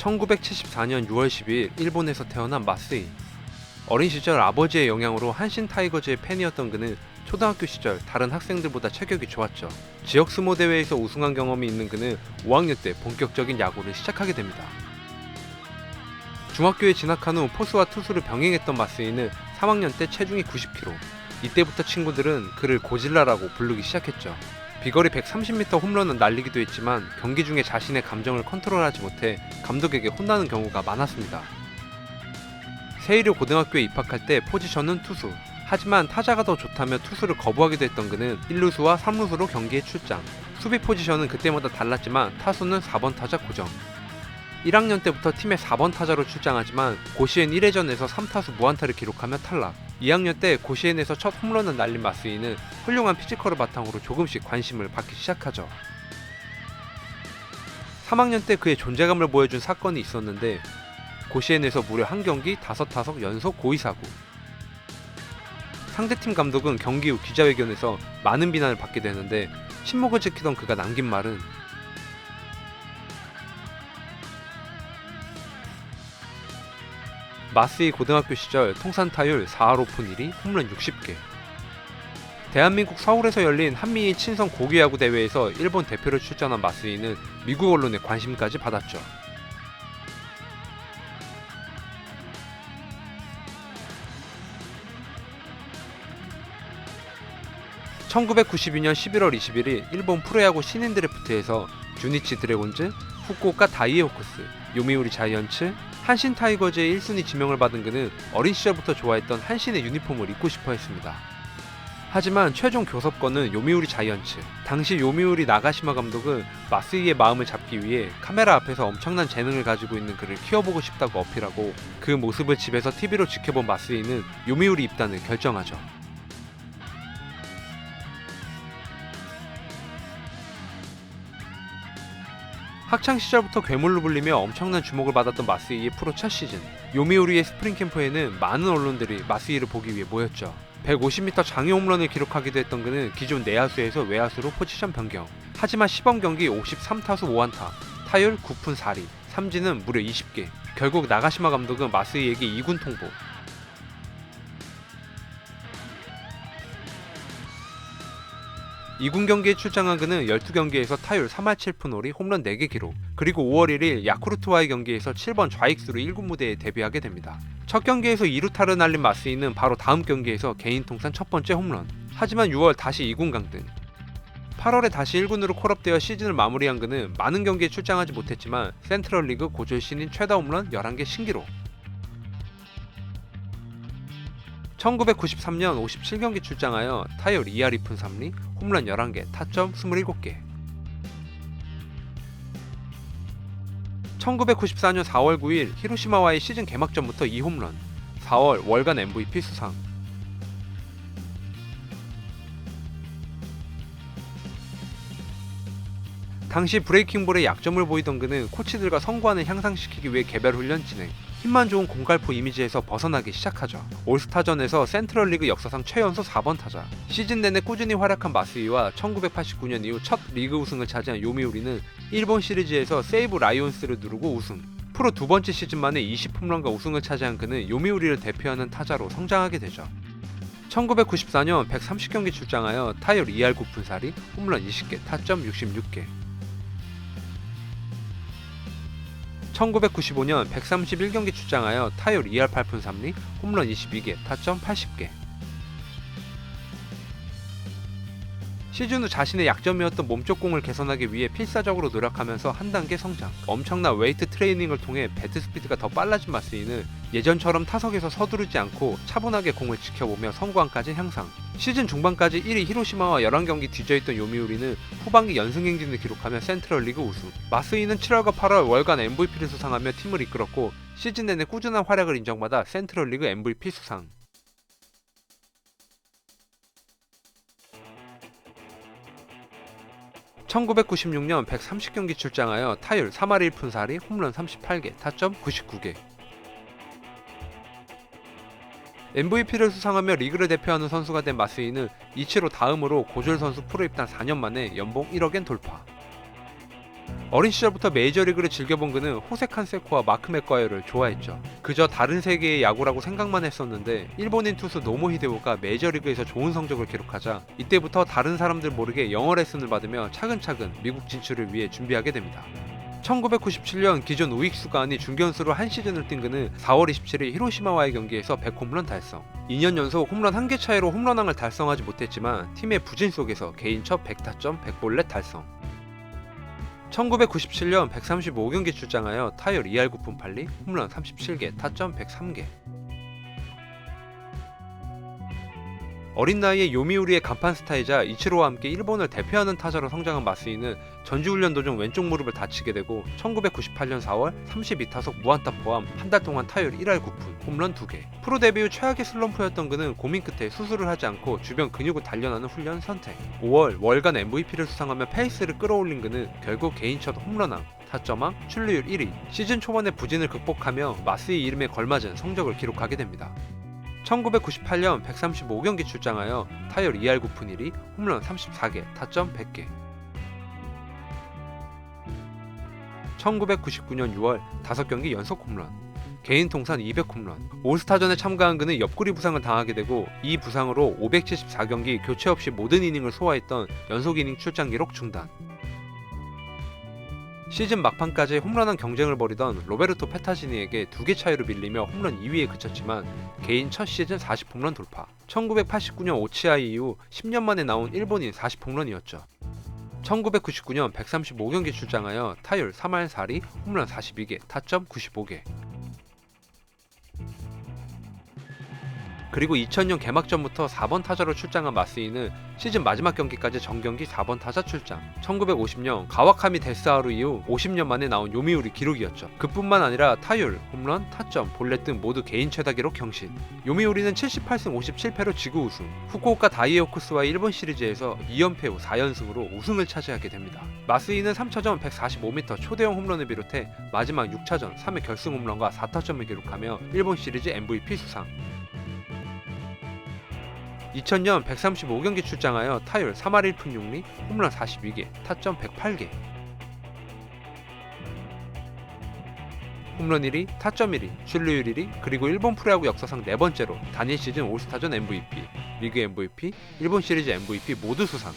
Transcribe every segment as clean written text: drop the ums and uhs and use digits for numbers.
1974년 6월 12일 일본에서 태어난 마쓰이. 어린 시절 아버지의 영향으로 한신 타이거즈의 팬이었던 그는 초등학교 시절 다른 학생들보다 체격이 좋았죠. 지역 스모 대회에서 우승한 경험이 있는 그는 5학년 때 본격적인 야구를 시작하게 됩니다. 중학교에 진학한 후 포수와 투수를 병행했던 마쓰이는 3학년 때 체중이 90kg. 이때부터 친구들은 그를 고질라라고 부르기 시작했죠. 비거리 130m 홈런은 날리기도 했지만 경기 중에 자신의 감정을 컨트롤하지 못해 감독에게 혼나는 경우가 많았습니다. 세이료 고등학교에 입학할 때 포지션은 투수. 하지만 타자가 더 좋다며 투수를 거부하기도 했던 그는 1루수와 3루수로 경기에 출장. 수비 포지션은 그때마다 달랐지만 타수는 4번 타자 고정. 1학년 때부터 팀의 4번 타자로 출장하지만 고시엔 1회전에서 3타수 무안타를 기록하며 탈락. 2학년 때 고시엔에서 첫 홈런을 날린 마쓰이는 훌륭한 피지컬을 바탕으로 조금씩 관심을 받기 시작하죠. 3학년 때 그의 존재감을 보여준 사건이 있었는데 고시엔에서 무려 한 경기 5타석 연속 고의사구. 상대팀 감독은 경기 후 기자회견에서 많은 비난을 받게 되는데 침묵을 지키던 그가 남긴 말은 마쓰이 고등학교 시절 통산 타율 4할 오픈 1위, 홈런 60개. 대한민국 서울에서 열린 한미일 친선 고교야구 대회에서 일본 대표로 출전한 마쓰이는 미국 언론의 관심까지 받았죠. (1992년 11월 21일) 일본 프로야구 신인 드래프트에서 주니치 드래곤즈, 후쿠오카 다이에호크스, 요미우리 자이언츠, 한신 타이거즈의 1순위 지명을 받은 그는 어린 시절부터 좋아했던 한신의 유니폼을 입고 싶어 했습니다. 하지만 최종 교섭권은 요미우리 자이언츠. 당시 요미우리 나가시마 감독은 마쓰이의 마음을 잡기 위해 카메라 앞에서 엄청난 재능을 가지고 있는 그를 키워보고 싶다고 어필하고 그 모습을 집에서 TV로 지켜본 마쓰이는 요미우리 입단을 결정하죠. 학창시절부터 괴물로 불리며 엄청난 주목을 받았던 마쓰이의 프로 첫 시즌. 요미우리의 스프링 캠프에는 많은 언론들이 마쓰이를 보기 위해 모였죠. 150m 장애 홈런을 기록하기도 했던 그는 기존 내야수에서 외야수로 포지션 변경. 하지만 시범 경기 53타수 5안타, 타율 9푼 4리, 삼진은 무려 20개. 결국 나가시마 감독은 마쓰이에게 2군 통보. 2군 경기에 출장한 그는 12경기에서 타율 3할 7푼 5리, 홈런 4개 기록. 그리고 5월 1일 야쿠르트와의 경기에서 7번 좌익수로 1군 무대에 데뷔하게 됩니다. 첫 경기에서 2루타를 날린 마쓰이는 바로 다음 경기에서 개인 통산 첫 번째 홈런. 하지만 6월 다시 2군 강등. 8월에 다시 1군으로 콜업되어 시즌을 마무리한 그는 많은 경기에 출장하지 못했지만 센트럴리그 고졸 신인 최다 홈런 11개 신기록. 1993년 57경기 출장하여 타율 2할 2푼 3리, 홈런 11개, 타점 27개. 1994년 4월 9일 히로시마와의 시즌 개막전부터 2홈런, 4월 월간 MVP 수상. 당시 브레이킹볼의 약점을 보이던 그는 코치들과 성과를 향상시키기 위해 개별 훈련 진행. 힘만 좋은 공갈포 이미지에서 벗어나기 시작하죠. 올스타전에서 센트럴리그 역사상 최연소 4번 타자. 시즌 내내 꾸준히 활약한 마쓰이와 1989년 이후 첫 리그 우승을 차지한 요미우리는 일본 시리즈에서 세이브 라이온스를 누르고 우승. 프로 두 번째 시즌 만에 20홈런과 우승을 차지한 그는 요미우리를 대표하는 타자로 성장하게 되죠. 1994년 130경기 출장하여 타율 2할 9푼 4리, 홈런 20개, 타점 66개. 1995년 131경기 출장하여 타율 2할 8푼 3리, 홈런 22개, 타점 80개. 시즌 후 자신의 약점이었던 몸쪽 공을 개선하기 위해 필사적으로 노력하면서 한 단계 성장. 엄청난 웨이트 트레이닝을 통해 배트 스피드가 더 빨라진 마쓰이는 예전처럼 타석에서 서두르지 않고 차분하게 공을 지켜보며 성공까지 향상. 시즌 중반까지 1위 히로시마와 11경기 뒤져있던 요미우리는 후반기 연승 행진을 기록하며 센트럴리그 우승. 마쓰이는 7월과 8월 월간 MVP를 수상하며 팀을 이끌었고 시즌 내내 꾸준한 활약을 인정받아 센트럴리그 MVP 수상. 1996년 130경기 출장하여 타율 3할 1푼 4리, 홈런 38개, 타점 99개. MVP를 수상하며 리그를 대표하는 선수가 된 마쓰이는 이치로 다음으로 고졸 선수 프로 입단 4년 만에 연봉 1억엔 돌파. 어린 시절부터 메이저리그를 즐겨본 그는 호세 칸세코와 마크 맥과이어를 좋아했죠. 그저 다른 세계의 야구라고 생각만 했었는데 일본인 투수 노모 히데오가 메이저리그에서 좋은 성적을 기록하자 이때부터 다른 사람들 모르게 영어 레슨을 받으며 차근차근 미국 진출을 위해 준비하게 됩니다. 1997년 기존 우익수가 아닌 중견수로 한 시즌을 뛴 그는 4월 27일 히로시마와의 경기에서 100홈런 달성. 2년 연속 홈런 1개 차이로 홈런왕을 달성하지 못했지만 팀의 부진 속에서 개인 첫 100타점 100볼넷 달성. 1997년 135경기 출장하여 타율 2할 9푼 8리, 홈런 37개, 타점 103개. 어린 나이에 요미우리의 간판 스타이자 이치로와 함께 일본을 대표하는 타자로 성장한 마스이는 전지훈련 도중 왼쪽 무릎을 다치게 되고 1998년 4월 32타석 무안타 포함 한 달 동안 타율 1할 9푼, 홈런 2개. 프로 데뷔 후 최악의 슬럼프였던 그는 고민 끝에 수술을 하지 않고 주변 근육을 단련하는 훈련 선택. 5월 월간 MVP를 수상하며 페이스를 끌어올린 그는 결국 개인 첫 홈런왕, 타점왕, 출루율 1위, 시즌 초반의 부진을 극복하며 마스이 이름에 걸맞은 성적을 기록하게 됩니다. 1998년 135경기 출장하여 타율 2할 9푼 1리, 홈런 34개, 타점 100개. 1999년 6월 5경기 연속 홈런, 개인 통산 200홈런. 올스타전에 참가한 그는 옆구리 부상을 당하게 되고 이 부상으로 574경기 교체 없이 모든 이닝을 소화했던 연속 이닝 출장 기록 중단. 시즌 막판까지 홈런왕 경쟁을 벌이던 로베르토 페타지니에게 2개 차이로 밀리며 홈런 2위에 그쳤지만 개인 첫 시즌 40홈런 돌파. 1989년 오치아이 이후 10년 만에 나온 일본인 40홈런이었죠. 1999년 135경기 출장하여 타율 3할 4리, 홈런 42개, 타점 95개. 그리고 2000년 개막전부터 4번 타자로 출장한 마스이는 시즌 마지막 경기까지 정경기 4번 타자 출장. 1950년 가와카미 데스하루 이후 50년 만에 나온 요미우리 기록이었죠. 그뿐만 아니라 타율, 홈런, 타점, 볼넷 등 모두 개인 최다 기록 경신. 요미우리는 78승 57패로 지구 우승, 후쿠오카 다이에오크스와의 일본 시리즈에서 2연패 후 4연승으로 우승을 차지하게 됩니다. 마스이는 3차전 145m 초대형 홈런을 비롯해 마지막 6차전 3회 결승 홈런과 4타점을 기록하며 일본 시리즈 MVP 수상. 2000년 135경기 출장하여 타율 3할 1푼 6리, 홈런 42개, 타점 108개. 홈런 1위, 타점 1위, 출루율 1위, 그리고 일본 프로야구 역사상 4번째로 단일 시즌 올스타전 MVP, 리그 MVP, 일본 시리즈 MVP 모두 수상.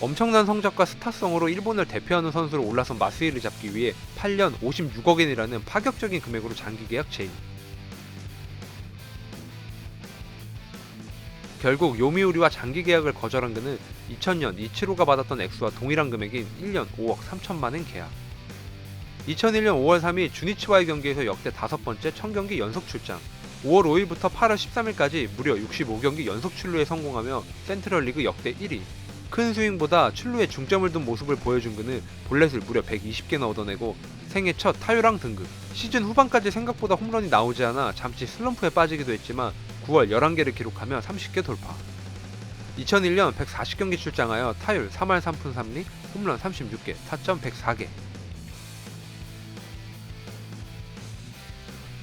엄청난 성적과 스타성으로 일본을 대표하는 선수로 올라선 마스이를 잡기 위해 8년 56억엔이라는 파격적인 금액으로 장기 계약 체인. 결국 요미우리와 장기 계약을 거절한 그는 2000년 이치로가 받았던 액수와 동일한 금액인 1년 5억 3천만엔 계약. 2001년 5월 3일 주니치와의 경기에서 역대 5번째 1000경기 연속 출장. 5월 5일부터 8월 13일까지 무려 65경기 연속 출루에 성공하며 센트럴리그 역대 1위. 큰 스윙보다 출루에 중점을 둔 모습을 보여준 그는 볼넷을 무려 120개나 얻어내고 생애 첫 타율왕 등극. 시즌 후반까지 생각보다 홈런이 나오지 않아 잠시 슬럼프에 빠지기도 했지만 9월 11개를 기록하며 30개 돌파. 2001년 140경기 출장하여 타율 3할 3푼 3리, 홈런 36개, 타점 104개.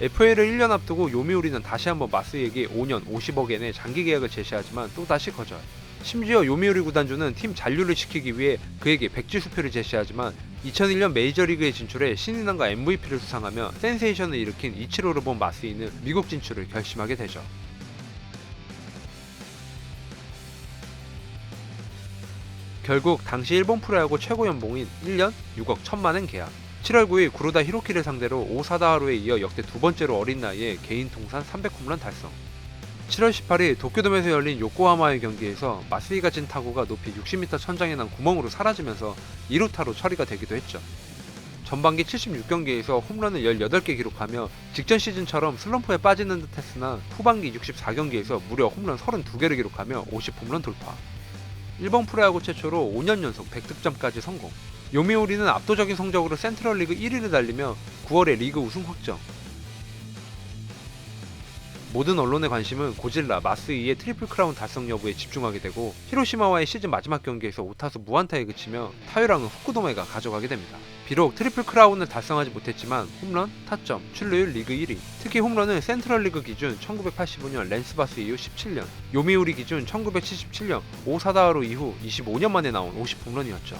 FA를 1년 앞두고 요미우리는 다시 한번 마스이에게 5년 50억엔의 장기 계약을 제시하지만 또다시 거절. 심지어 요미우리 구단주는 팀 잔류를 시키기 위해 그에게 백지 수표를 제시하지만 2001년 메이저리그에 진출해 신인왕과 MVP를 수상하며 센세이션을 일으킨 이치로를 본 마스이는 미국 진출을 결심하게 되죠. 결국 당시 일본 프로야구 최고 연봉인 1년 6억 1천만엔 계약. 7월 9일 구로다 히로키를 상대로 오사다 하루에 이어 역대 2번째로 어린 나이에 개인 통산 300홈런 달성. 7월 18일 도쿄돔에서 열린 요코하마의 경기에서 마스이가 친 타구가 높이 60m 천장에 난 구멍으로 사라지면서 2루타로 처리가 되기도 했죠. 전반기 76경기에서 홈런을 18개 기록하며 직전 시즌처럼 슬럼프에 빠지는 듯 했으나 후반기 64경기에서 무려 홈런 32개를 기록하며 50홈런 돌파. 일본 프로야구 최초로 5년 연속 100득점까지 성공. 요미우리는 압도적인 성적으로 센트럴리그 1위를 달리며 9월에 리그 우승 확정. 모든 언론의 관심은 고질라 마스이의 트리플 크라운 달성 여부에 집중하게 되고 히로시마와의 시즌 마지막 경기에서 5타수 무안타에 그치며 타율왕은 후쿠도메가 가져가게 됩니다. 비록 트리플 크라운을 달성하지 못했지만 홈런, 타점, 출루율 리그 1위. 특히 홈런은 센트럴리그 기준 1985년 랜스 바스 이후 17년, 요미우리 기준 1977년 오사다하루 이후 25년 만에 나온 50홈런이었죠.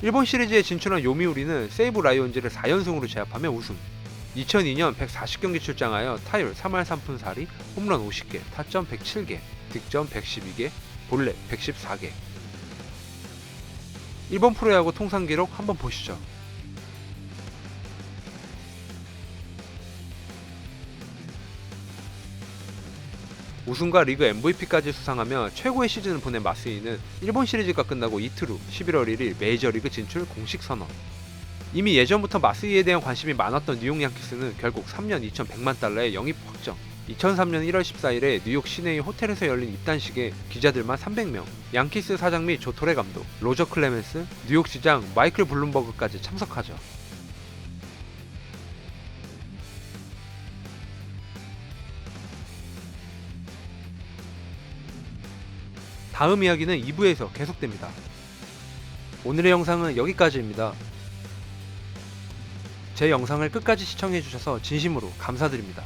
일본 시리즈에 진출한 요미우리는 세이브 라이온즈를 4연승으로 제압하며 우승. 2002년 140경기 출장하여 타율 3할 3푼 4리, 홈런 50개, 타점 107개, 득점 112개, 볼넷 114개. 일본 프로야구 통산 기록 한번 보시죠. 우승과 리그 MVP까지 수상하며 최고의 시즌을 보낸 마스이는 일본 시리즈가 끝나고 이틀 후 11월 1일 메이저리그 진출 공식 선언. 이미 예전부터 마스이에 대한 관심이 많았던 뉴욕 양키스는 결국 3년 2,100만 달러의 영입 확정. 2003년 1월 14일에 뉴욕 시내의 호텔에서 열린 입단식에 기자들만 300명, 양키스 사장 및 조토레 감독, 로저 클레멘스, 뉴욕 시장 마이클 블룸버그까지 참석하죠. 다음 이야기는 2부에서 계속됩니다. 오늘의 영상은 여기까지입니다. 제 영상을 끝까지 시청해주셔서 진심으로 감사드립니다.